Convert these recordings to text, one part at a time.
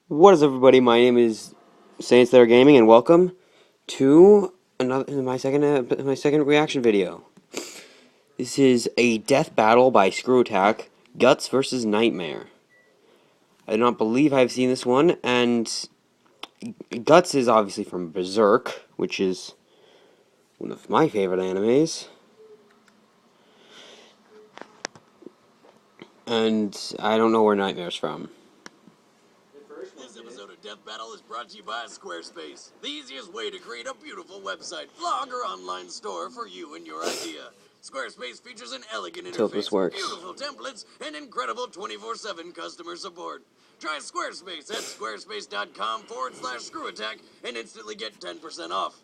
What is everybody? My name is Saints There Gaming, and welcome to my second reaction video. This is a death battle by ScrewAttack, Guts versus Nightmare. I do not believe I've seen this one, and Guts is obviously from Berserk, which is one of my favorite animes. And I don't know where Nightmare's from. This episode of Death Battle is brought to you by Squarespace, the easiest way to create a beautiful website, blog, or online store for you and your idea. Squarespace features an elegant Let's hope interface, this works. beautiful templates, and incredible 24/7 customer support. Try Squarespace at squarespace.com/ScrewAttack and instantly get 10% off.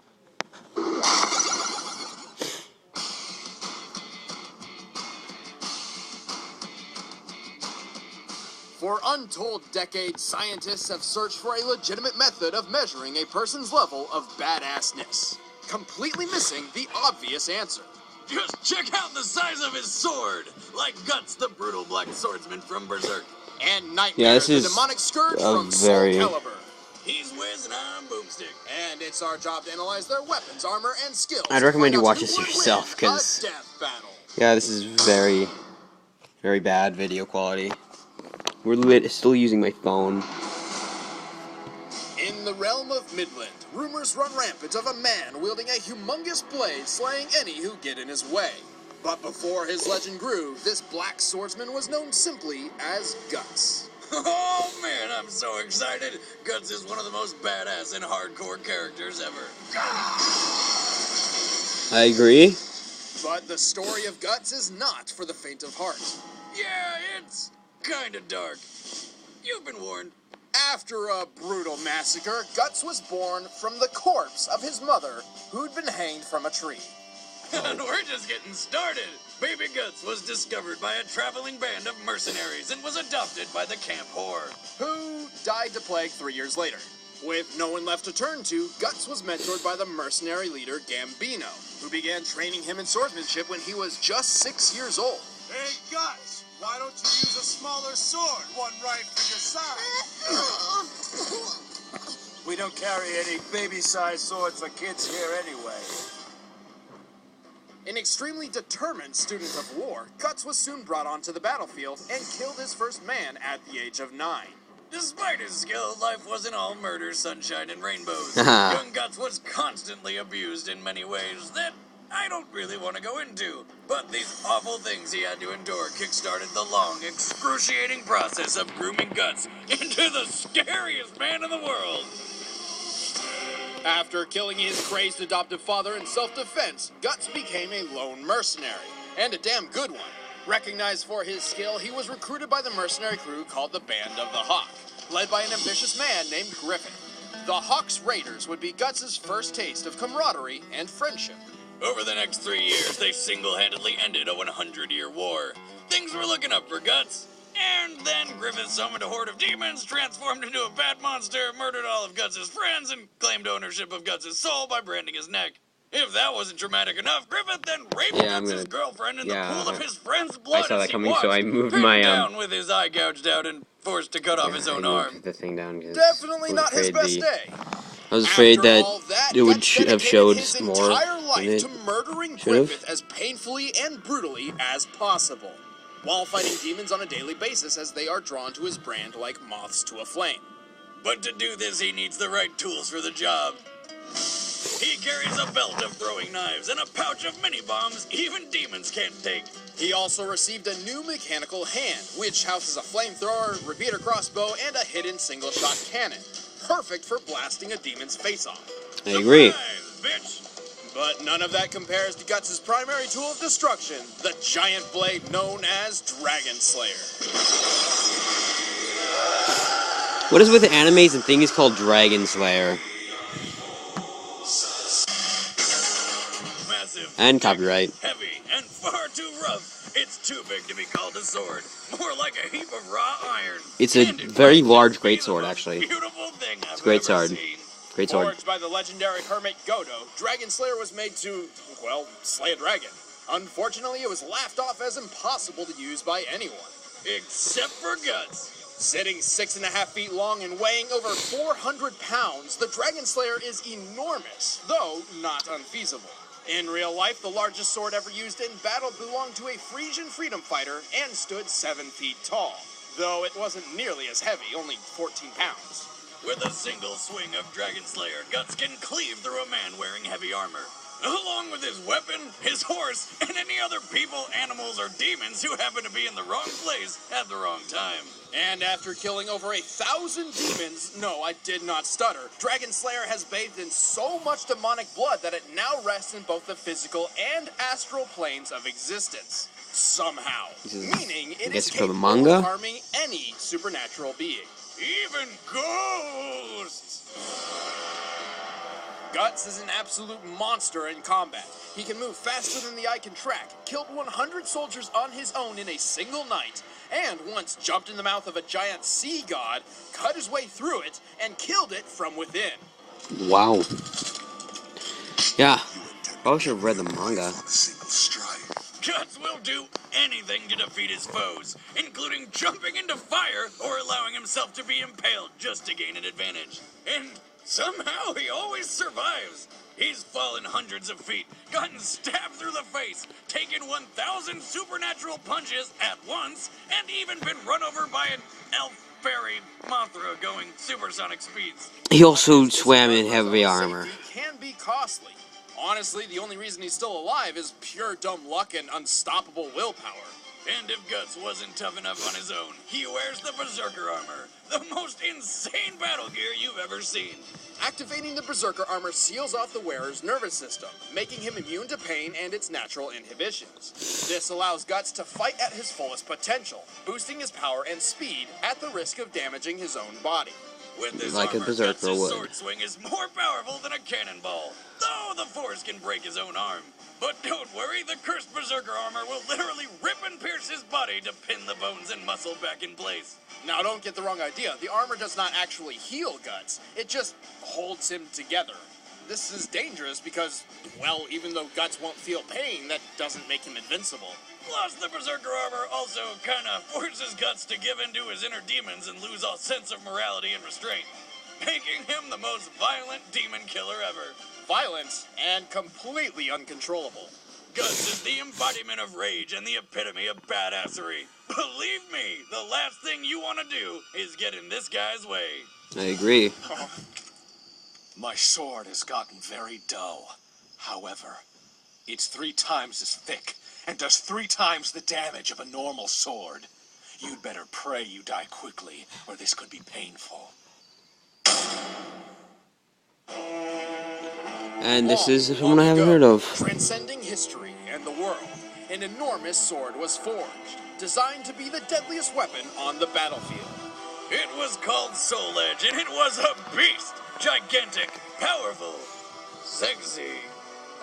For untold decades, scientists have searched for a legitimate method of measuring a person's level of badassness, completely missing the obvious answer. Just check out the size of his sword, like Guts, the brutal black swordsman from Berserk. And Nightmare, this the is demonic scourge a from very- Soul Calibur. He's Wiz and I'm Boomstick. And it's our job to analyze their weapons, armor, and skills. I'd to recommend find you out watch who this would yourself, win 'cause- a death battle. Yeah, this is very bad video quality. We're still using my phone. In the realm of Midland, rumors run rampant of a man wielding a humongous blade slaying any who get in his way. But before his legend grew, this black swordsman was known simply as Guts. Oh man, I'm so excited! Guts is one of the most badass and hardcore characters ever. I agree. But the story of Guts is not for the faint of heart. Yeah, it's kinda dark. You've been warned. After a brutal massacre, Guts was born from the corpse of his mother, who'd been hanged from a tree. And we're just getting started. Baby Guts was discovered by a traveling band of mercenaries and was adopted by the camp whore. Who died to plague 3 years later. With no one left to turn to, Guts was mentored by the mercenary leader Gambino, who began training him in swordsmanship when he was just 6 years old. Hey, Guts, why don't you use a smaller sword, one right for your size? We don't carry any baby-sized swords for kids here anyway. An extremely determined student of war, Guts was soon brought onto the battlefield and killed his first man at the age of 9. Despite his skill, life wasn't all murder, sunshine, and rainbows. Young Guts was constantly abused in many ways that I don't really want to go into. But these awful things he had to endure kickstarted the long, excruciating process of grooming Guts into the scariest man in the world. After killing his crazed adoptive father in self-defense, Guts became a lone mercenary, and a damn good one. Recognized for his skill, he was recruited by the mercenary crew called the Band of the Hawk, led by an ambitious man named Griffin. The Hawk's Raiders would be Guts' first taste of camaraderie and friendship. Over the next 3 years, they single-handedly ended a 100-year war. Things were looking up for Guts. And then Griffith summoned a horde of demons, transformed into a bat monster, murdered all of Guts' friends, and claimed ownership of Guts' soul by branding his neck. If that wasn't dramatic enough, Griffith then raped Guts' girlfriend in the pool of his friend's blood. I saw as that he coming, watched, so I moved pinned my down with his eye gouged out and forced to cut off his own arm. The thing down. Definitely not his best day. I was afraid After that all that, it would Guts have dedicated showed his more entire than life it to murdering should've. Griffith as painfully and brutally as possible, while fighting demons on a daily basis as they are drawn to his brand like moths to a flame. But to do this, he needs the right tools for the job. He carries a belt of throwing knives and a pouch of mini-bombs even demons can't take. He also received a new mechanical hand, which houses a flamethrower, repeater crossbow, and a hidden single-shot cannon. Perfect for blasting a demon's face off. I agree. Surprise, bitch! But none of that compares to Guts' primary tool of destruction, the giant blade known as Dragon Slayer. What is with animes and things called Dragon Slayer? Massive, And copyright. heavy, and far too rough. It's too big to be called a sword. More like a heap of raw iron. It's a And it very might large just be the greatsword, most actually. Beautiful thing I've It's a great ever sword. seen. Great sword. Forged by the legendary hermit Godo, Dragon Slayer was made to, well, slay a dragon. Unfortunately, it was laughed off as impossible to use by anyone. Except for Guts. Sitting 6.5 feet long and weighing over 400 pounds, the Dragon Slayer is enormous, though not unfeasible. In real life, the largest sword ever used in battle belonged to a Frisian freedom fighter and stood 7 feet tall, though it wasn't nearly as heavy, only 14 pounds. With a single swing of Dragon Slayer, Guts can cleave through a man wearing heavy armor, along with his weapon, his horse, and any other people, animals, or demons who happen to be in the wrong place at the wrong time. And after killing over 1,000 demons, no, I did not stutter, Dragon Slayer has bathed in so much demonic blood that it now rests in both the physical and astral planes of existence. Somehow. Meaning it is capable of harming any supernatural being. Even ghosts! Guts is an absolute monster in combat. He can move faster than the eye can track, killed 100 soldiers on his own in a single night, and once jumped in the mouth of a giant sea god, cut his way through it, and killed it from within. Wow. Yeah. Probably should have read the manga. Guts will do anything to defeat his foes, including jumping into fire or allowing himself to be impaled just to gain an advantage. And somehow he always survives. He's fallen hundreds of feet, gotten stabbed through the face, taken 1,000 supernatural punches at once, and even been run over by an elf fairy Mothra going supersonic speeds. He also swam in heavy armor. Can be costly. Honestly, the only reason he's still alive is pure dumb luck and unstoppable willpower. And if Guts wasn't tough enough on his own, he wears the Berserker armor, the most insane battle gear you've ever seen. Activating the Berserker armor seals off the wearer's nervous system, making him immune to pain and its natural inhibitions. This allows Guts to fight at his fullest potential, boosting his power and speed at the risk of damaging his own body. With this Like armor, a berserker Guts' would. sword swing is more powerful than a cannonball, though the Force can break his own arm. But don't worry, the cursed Berserker armor will literally rip and pierce his body to pin the bones and muscle back in place. Now, don't get the wrong idea. The armor does not actually heal Guts. It just holds him together. This is dangerous because, well, even though Guts won't feel pain, that doesn't make him invincible. Plus, the Berserker armor also kinda forces Guts to give in to his inner demons and lose all sense of morality and restraint, making him the most violent demon killer ever. Violent and completely uncontrollable. Guts is the embodiment of rage and the epitome of badassery. Believe me, the last thing you want to do is get in this guy's way. I agree. My sword has gotten very dull. However, it's 3 times as thick and does 3 times the damage of a normal sword. You'd better pray you die quickly, or this could be painful. And this is someone I haven't heard of. Transcending history and the world, an enormous sword was forged, designed to be the deadliest weapon on the battlefield. It was called Soul Edge, and it was a beast. Gigantic, powerful, sexy.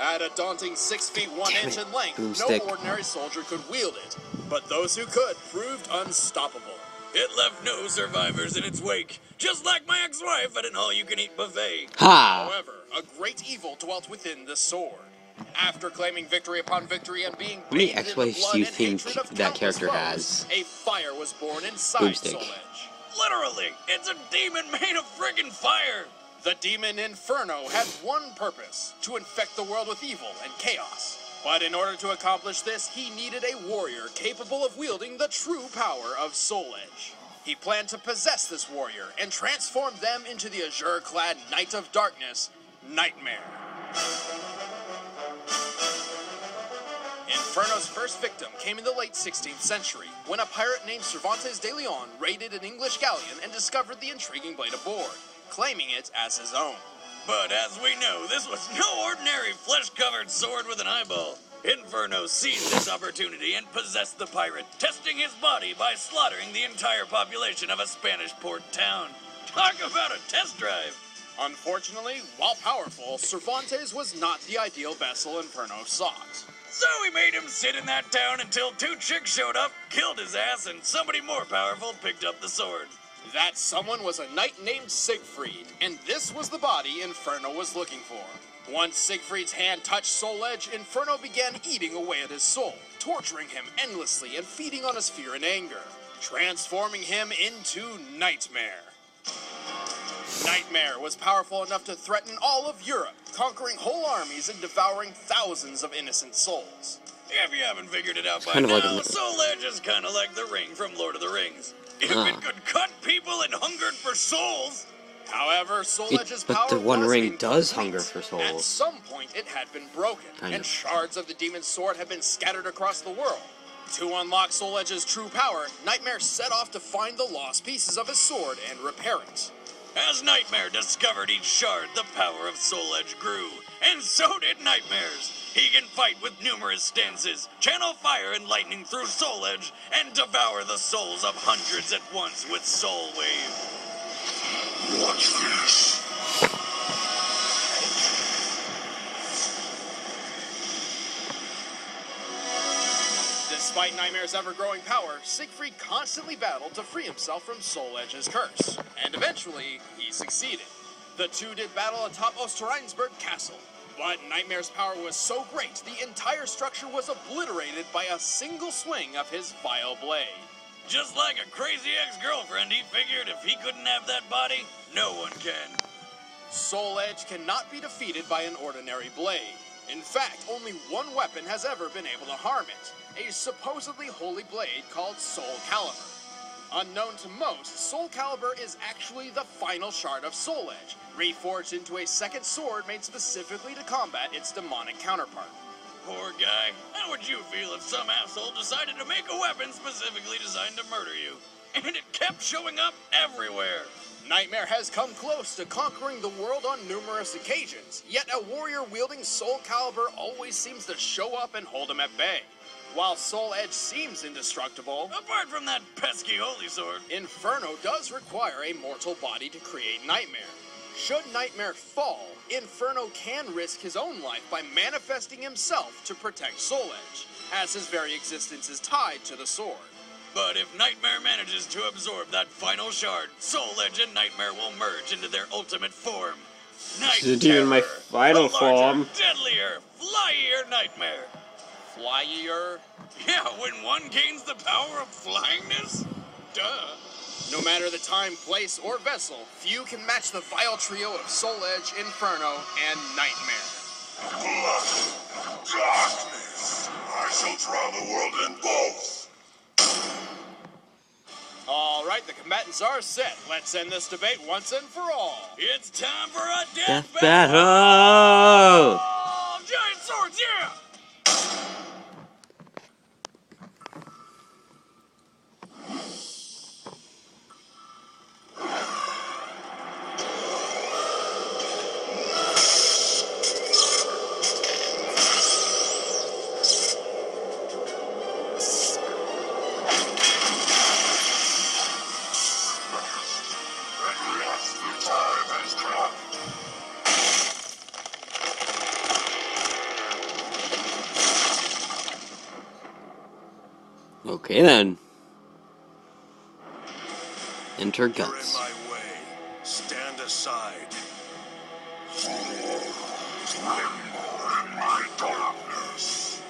At a daunting 6 feet 1 inch in length, no Boomstick. ordinary soldier could wield it, but those who could proved unstoppable. It left no survivors in its wake, just like my ex-wife at an all-you-can-eat buffet. Ha! However, a great evil dwelt within the sword. After claiming victory upon victory and being How many bathed in the ex-wives blood do you and think hatred of that countless character foes, has? a fire was born inside Boomstick. Soul Edge. Literally, it's a demon made of friggin' fire. The demon Inferno had one purpose, to infect the world with evil and chaos. But in order to accomplish this, he needed a warrior capable of wielding the true power of Soul Edge. He planned to possess this warrior and transform them into the azure-clad Knight of Darkness, Nightmare. Inferno's first victim came in the late 16th century, when a pirate named Cervantes de Leon raided an English galleon and discovered the intriguing blade aboard, claiming it as his own. But as we know, this was no ordinary flesh-covered sword with an eyeball. Inferno seized this opportunity and possessed the pirate, testing his body by slaughtering the entire population of a Spanish port town. Talk about a test drive! Unfortunately, while powerful, Cervantes was not the ideal vessel Inferno sought. So he made him sit in that town until 2 chicks showed up, killed his ass, and somebody more powerful picked up the sword. That someone was a knight named Siegfried, and this was the body Inferno was looking for. Once Siegfried's hand touched Soul Edge, Inferno began eating away at his soul, torturing him endlessly and feeding on his fear and anger. transforming him into Nightmare. Nightmare was powerful enough to threaten all of Europe, conquering whole armies and devouring thousands of innocent souls. If you haven't figured it out by kind of like now, a- Soul Edge is kind of like the ring from Lord of the Rings. If it could cut people and hungered for souls. However, Soul Edge's but power the One was Ring does incomplete. hunger for souls. At some point, it had been broken, Kind and of. shards of the demon's sword had been scattered across the world. To unlock Soul Edge's true power, Nightmare set off to find the lost pieces of his sword and repair it. As Nightmare discovered each shard, the power of Soul Edge grew, and so did Nightmare's. He can fight with numerous stances, channel fire and lightning through Soul Edge, and devour the souls of hundreds at once with Soul Wave. Watch this. Despite Nightmare's ever-growing power, Siegfried constantly battled to free himself from Soul Edge's curse, and eventually, he succeeded. The two did battle atop Osterreinsburg Castle, but Nightmare's power was so great, the entire structure was obliterated by a single swing of his vile blade. Just like a crazy ex-girlfriend, he figured if he couldn't have that body, no one can. Soul Edge cannot be defeated by an ordinary blade. In fact, only one weapon has ever been able to harm it, a supposedly holy blade called Soul Calibur. Unknown to most, Soul Calibur is actually the final shard of Soul Edge, reforged into a second sword made specifically to combat its demonic counterpart. Poor guy. How would you feel if some asshole decided to make a weapon specifically designed to murder you? And it kept showing up everywhere. Nightmare has come close to conquering the world on numerous occasions, yet a warrior wielding Soul Calibur always seems to show up and hold him at bay. While Soul Edge seems indestructible, Apart from that pesky holy sword. Inferno does require a mortal body to create Nightmare. Should Nightmare fall, Inferno can risk his own life by manifesting himself to protect Soul Edge, as his very existence is tied to the sword. But if Nightmare manages to absorb that final shard, Soul Edge and Nightmare will merge into their ultimate form. Night This isn't even my Terror, final the larger, form. deadlier, flyier Nightmare. Flyier? Yeah, when one gains the power of flyingness? Duh. No matter the time, place, or vessel, few can match the vile trio of Soul Edge, Inferno, and Nightmare. Darkness! I shall drown the world in both! Alright, the combatants are set. Let's end this debate once and for all. It's time for a Death death battle! battle! Giant swords, yeah! Okay then. Enter You're in Guts. my way. Stand aside. In my darkness.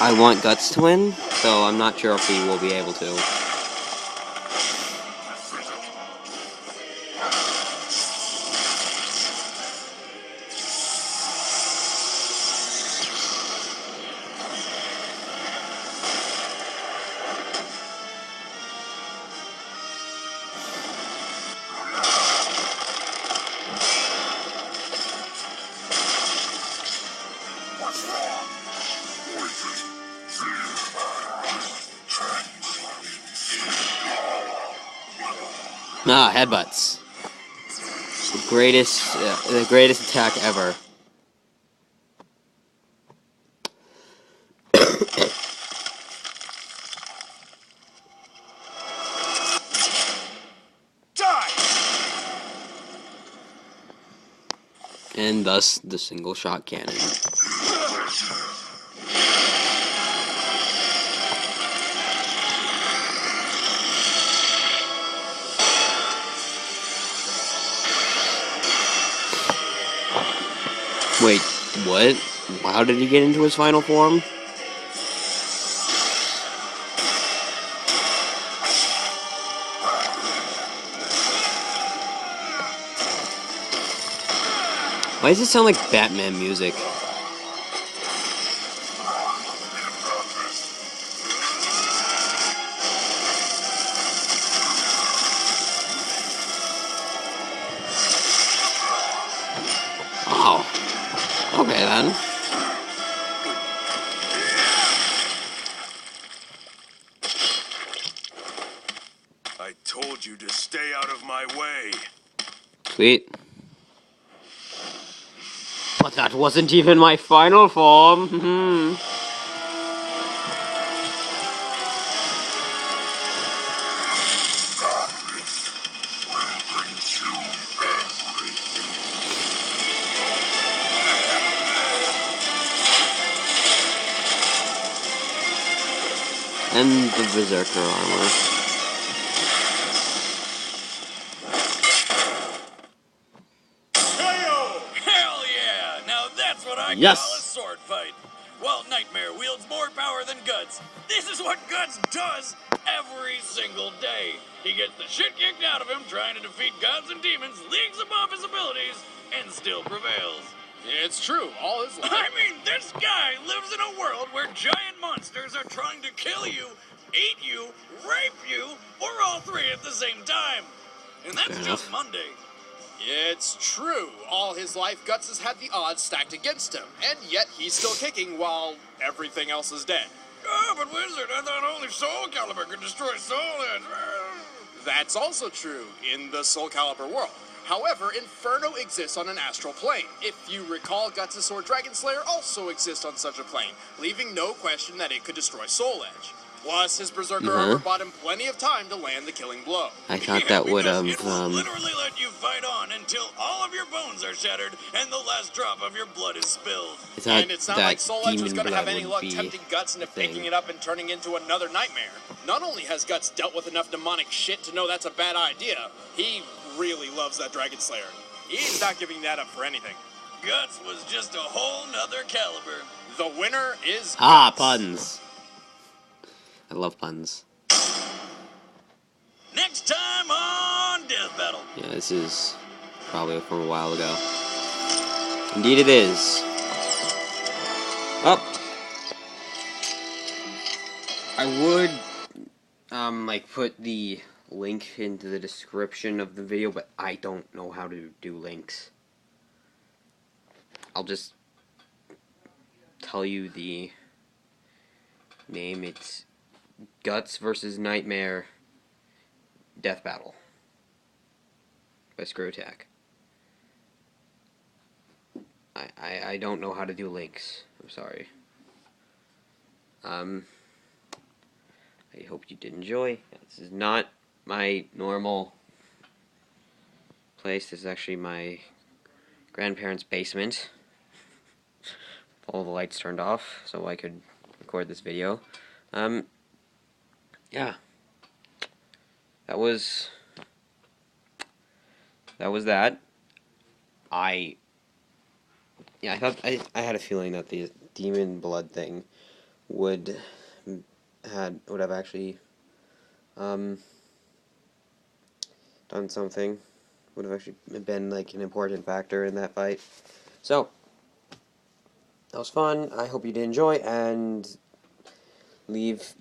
I want Guts to win, so I'm not sure if he will be able to. What's wrong? Ah, headbutts. The greatest attack ever. Die! And thus, the single shot cannon. Wait, what? How did he get into his final form? Why does it sound like Batman music? Oh. Okay then. I told you to stay out of my way. Sweet. But that wasn't even my final form. And the Berserker armor. Hell yeah! Now that's what I Yes. call a sword fight. While Nightmare wields more power than Guts, this is what Guts does every single day. He gets the shit kicked out of him trying to defeat gods and demons leagues above his abilities and still prevails. It's true, all his life. I mean, this guy lives in a world where giant monsters are trying to kill you, eat you, rape you, or all three at the same time. And that's Fair just enough. Monday. It's true. All his life, Guts has had the odds stacked against him, and yet he's still kicking while everything else is dead. Oh, but Wizard, I thought only Soul Calibur could destroy Soul Edge. That's also true in the Soul Calibur world. However, Inferno exists on an astral plane. If you recall, Guts' sword Dragon Slayer also exists on such a plane, leaving no question that it could destroy Soul Edge. Plus, his Berserker armor bought him plenty of time to land the killing blow. I thought that would because have, it will literally let you fight on until all of your bones are shattered and the last drop of your blood is spilled. I thought And it's not that like Soul Edge was demon going to have blood any would luck be tempting Guts into a thing. picking it up and turning into another nightmare. Not only has Guts dealt with enough demonic shit to know that's a bad idea, he really loves that Dragon Slayer. He's not giving that up for anything. Guts was just a whole nother caliber. The winner is Ah, Guts. puns. I love puns. Next time on Death Battle. Yeah, this is probably from a while ago. Indeed it is. Oh. I would, like, put the link into the description of the video, but I don't know how to do links. I'll just tell you the name. It's Guts vs. Nightmare Death Battle by ScrewAttack. I don't know how to do links. I'm sorry. I hope you did enjoy. This is not my normal place. This is actually my grandparents' basement. All the lights turned off so I could record this video. Yeah. That was that. I thought I had a feeling that the demon blood thing would have actually done something. Would have actually been like an important factor in that fight. So that was fun. I hope you did enjoy, and leave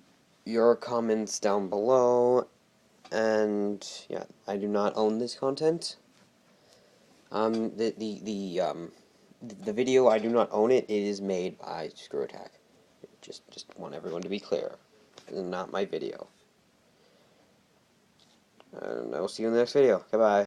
your comments down below. And yeah, I do not own this content. The video, I do not own it. It is made by ScrewAttack. Just want everyone to be clear. It is not my video. And I will see you in the next video. Goodbye.